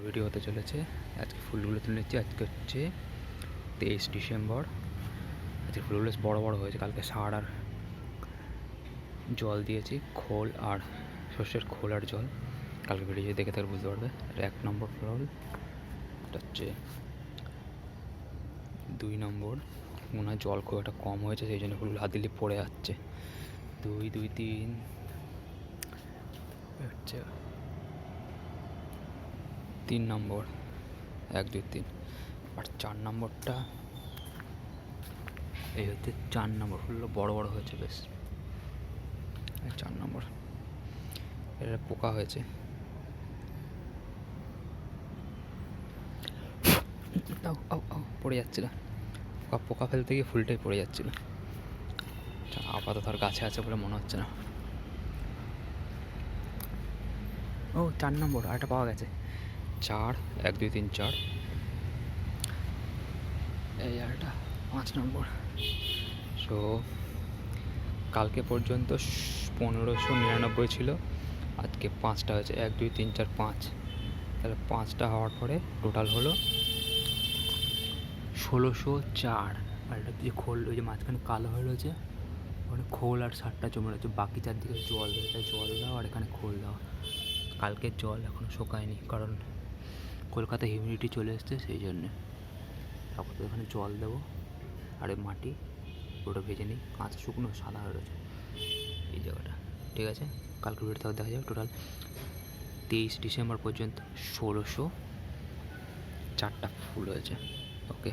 Video হতে চলেছে। আজকে ফুলগুলো তুলে নিচ্ছি। আজকে হচ্ছে 23 ডিসেম্বর। আজকে ফুলগুলো বড় বড় হয়েছে। কালকে সার আর জল দিয়েছি, খোল আর সর্ষের খোল আর জল। কালকে ভিডিও যদি দেখে থাকলে বুঝতে পারবে। এটা 1 নম্বর ফুল, এটা হচ্ছে 2 নম্বর। মনে হয় জল খুব একটা কম হয়েছে, সেই জন্য ফুলগুলো হাত দিলে পড়ে যাচ্ছে। 2, 2, 3 হচ্ছে 3 নম্বর, 1, 2, 3। আর 4 নম্বরটা এই হচ্ছে 4 নম্বর। ফুলগুলো বড় বড় হয়েছে বেশ। 4 নম্বর এটা পোকা হয়েছে। পড়ে যাচ্ছিল, পোকা ফেলতে গিয়ে ফুলটাই পড়ে যাচ্ছিল। আপাতত আর গাছে আছে বলে মনে হচ্ছে না। 4 নম্বর আরেকটা পাওয়া গেছে। 4, 1, 2, 3, 4। এই আরেকটা 5 নম্বর। সো কালকে পর্যন্ত 1599 ছিল, আজকে 5টা হয়েছে। 1, 2, 3, 4, 5। তাহলে 5টা হওয়ার পরে টোটাল হলো 1604। আর এটা যে খোল, ওই যে মাঝখানে কালো হয়ে রয়েছে, ওখানে খোল আর সারটা জমে রয়েছে। বাকি চারদিকে জল দেওয়া, এটা জল দেওয়া আর এখানে খোল দেওয়া। কালকের জল এখনও শুকায়নি, কারণ কলকাতায় হিউমিডিটি চলে এসছে, সেই জন্যে আপাতত এখানে জল দেবো। আর এই মাটি পুরোটা ভেজে নিই, কাঁচা শুকনো সাদা হয়ে রয়েছে এই জায়গাটা। ঠিক আছে, কালকে ভিডিওতে দেখা যাবে। টোটাল 23 ডিসেম্বর পর্যন্ত 1604টা ফুল হয়েছে। ওকে।